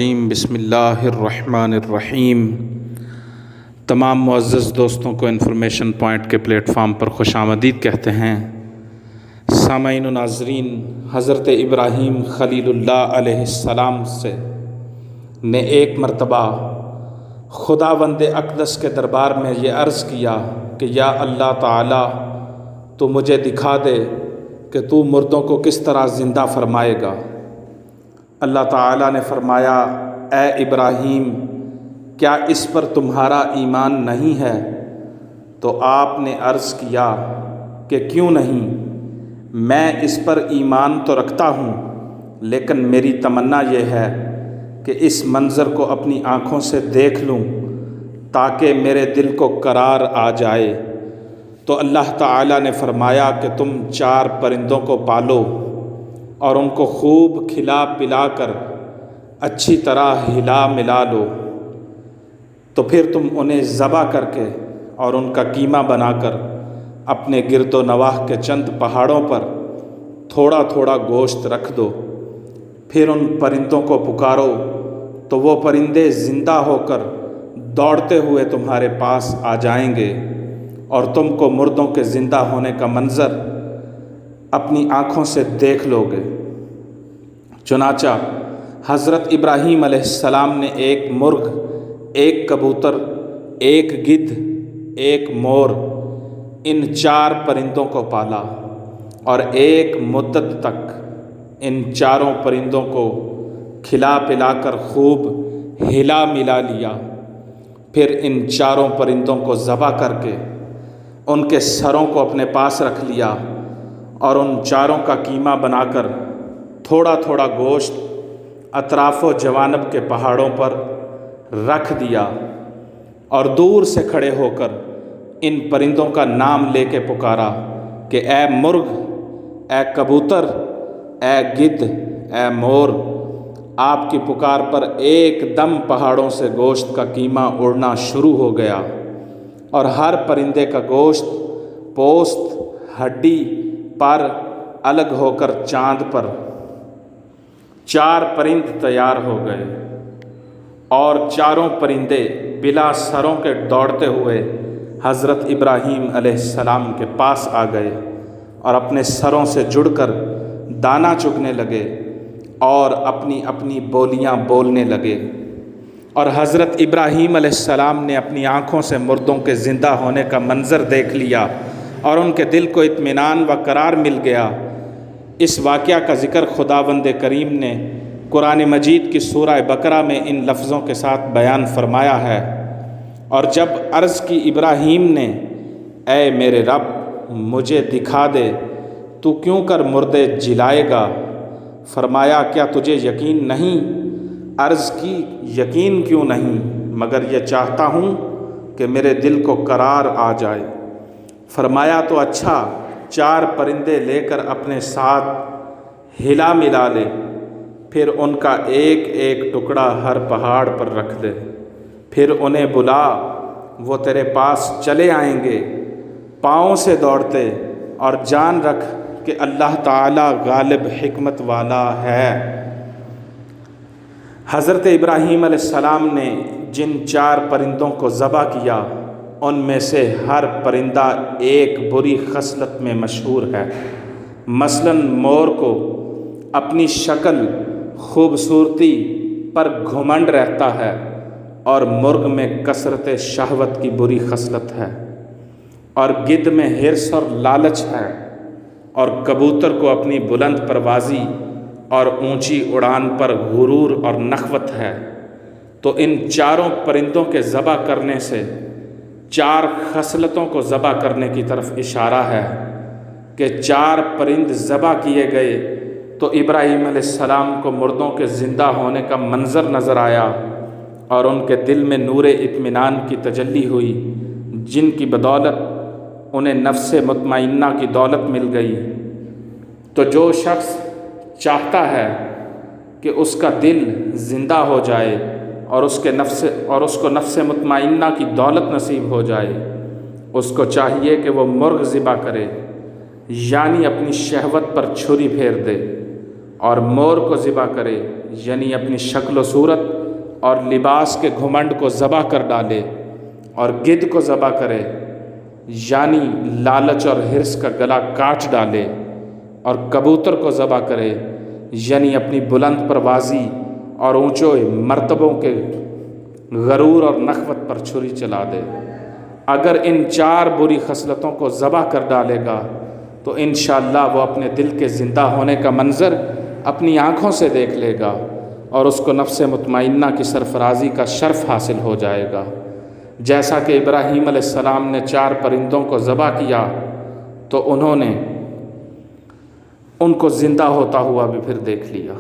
بسم اللہ الرحمن الرحیم۔ تمام معزز دوستوں کو انفارمیشن پوائنٹ کے پلیٹ فارم پر خوش آمدید کہتے ہیں۔ سامعین و ناظرین، حضرت ابراہیم خلیل اللہ علیہ السلام نے ایک مرتبہ خداوند اقدس کے دربار میں یہ عرض کیا کہ یا اللہ تعالی، تو مجھے دکھا دے کہ تو مردوں کو کس طرح زندہ فرمائے گا۔ اللہ تعالیٰ نے فرمایا، اے ابراہیم، کیا اس پر تمہارا ایمان نہیں ہے؟ تو آپ نے عرض کیا کہ کیوں نہیں، میں اس پر ایمان تو رکھتا ہوں، لیکن میری تمنا یہ ہے کہ اس منظر کو اپنی آنکھوں سے دیکھ لوں تاکہ میرے دل کو قرار آ جائے۔ تو اللہ تعالیٰ نے فرمایا کہ تم 4 پرندوں کو پالو اور ان کو خوب کھلا پلا کر اچھی طرح ہلا ملا لو، تو پھر تم انہیں ذبح کر کے اور ان کا قیمہ بنا کر اپنے گرد و نواح کے چند پہاڑوں پر تھوڑا تھوڑا گوشت رکھ دو۔ پھر ان پرندوں کو پکارو تو وہ پرندے زندہ ہو کر دوڑتے ہوئے تمہارے پاس آ جائیں گے اور تم کو مردوں کے زندہ ہونے کا منظر اپنی آنکھوں سے دیکھ لو گے۔ چنانچہ حضرت ابراہیم علیہ السلام نے ایک مرغ، ایک کبوتر، ایک گدھ، ایک مور، ان 4 پرندوں کو پالا اور ایک مدت تک ان 4 پرندوں کو کھلا پلا کر خوب ہلا ملا لیا۔ پھر ان 4 پرندوں کو ذبح کر کے ان کے سروں کو اپنے پاس رکھ لیا اور ان 4 کا قیمہ بنا کر تھوڑا تھوڑا گوشت اطراف و جوانب کے پہاڑوں پر رکھ دیا اور دور سے کھڑے ہو کر ان پرندوں کا نام لے کے پکارا کہ اے مرغ، اے کبوتر، اے گدھ، اے مور۔ آپ کی پکار پر ایک دم پہاڑوں سے گوشت کا قیمہ اڑنا شروع ہو گیا اور ہر پرندے کا گوشت، پوست، ہڈی، پر الگ ہو کر چاند پر 4 پرند تیار ہو گئے اور 4 پرندے بلا سروں کے دوڑتے ہوئے حضرت ابراہیم علیہ السلام کے پاس آ گئے اور اپنے سروں سے جڑ کر دانا چگنے لگے اور اپنی اپنی بولیاں بولنے لگے۔ اور حضرت ابراہیم علیہ السلام نے اپنی آنکھوں سے مردوں کے زندہ ہونے کا منظر دیکھ لیا اور ان کے دل کو اطمینان و قرار مل گیا۔ اس واقعہ کا ذکر خداوند کریم نے قرآن مجید کی سورہ بقرہ میں ان لفظوں کے ساتھ بیان فرمایا ہے، اور جب عرض کی ابراہیم نے، اے میرے رب، مجھے دکھا دے تو کیوں کر مردے جلائے گا؟ فرمایا، کیا تجھے یقین نہیں؟ عرض کی، یقین کیوں نہیں، مگر یہ چاہتا ہوں کہ میرے دل کو قرار آ جائے۔ فرمایا، تو اچھا، 4 پرندے لے کر اپنے ساتھ ہلا ملا لے، پھر ان کا ایک ایک ٹکڑا ہر پہاڑ پر رکھ دے، پھر انہیں بلا، وہ تیرے پاس چلے آئیں گے پاؤں سے دوڑتے، اور جان رکھ کہ اللہ تعالی غالب حکمت والا ہے۔ حضرت ابراہیم علیہ السلام نے جن 4 پرندوں کو ذبح کیا، ان میں سے ہر پرندہ ایک بری خصلت میں مشہور ہے۔ مثلاً مور کو اپنی شکل، خوبصورتی پر گھمنڈ رہتا ہے، اور مرغ میں کثرت شہوت کی بری خصلت ہے، اور گدھ میں حرص اور لالچ ہے، اور کبوتر کو اپنی بلند پروازی اور اونچی اڑان پر غرور اور نخوت ہے۔ تو ان 4 پرندوں کے ذبح کرنے سے 4 خصلتوں کو ذبح کرنے کی طرف اشارہ ہے کہ 4 پرند ذبح کیے گئے تو ابراہیم علیہ السلام کو مردوں کے زندہ ہونے کا منظر نظر آیا اور ان کے دل میں نور اطمینان کی تجلی ہوئی، جن کی بدولت انہیں نفس مطمئنہ کی دولت مل گئی۔ تو جو شخص چاہتا ہے کہ اس کا دل زندہ ہو جائے اور اس کو نفس مطمئنہ کی دولت نصیب ہو جائے، اس کو چاہیے کہ وہ مرغ ذبح کرے، یعنی اپنی شہوت پر چھری پھیر دے، اور مور کو ذبح کرے یعنی اپنی شکل و صورت اور لباس کے گھمنڈ کو ذبح کر ڈالے، اور گدھ کو ذبح کرے یعنی لالچ اور حرص کا گلا کاٹ ڈالے، اور کبوتر کو ذبح کرے یعنی اپنی بلند پروازی اور اونچے مرتبوں کے غرور اور نخوت پر چھری چلا دے۔ اگر ان 4 بری خصلتوں کو ذبح کر ڈالے گا تو انشاءاللہ وہ اپنے دل کے زندہ ہونے کا منظر اپنی آنکھوں سے دیکھ لے گا، اور اس کو نفس مطمئنہ کی سرفرازی کا شرف حاصل ہو جائے گا۔ جیسا کہ ابراہیم علیہ السلام نے 4 پرندوں کو ذبح کیا تو انہوں نے ان کو زندہ ہوتا ہوا بھی پھر دیکھ لیا۔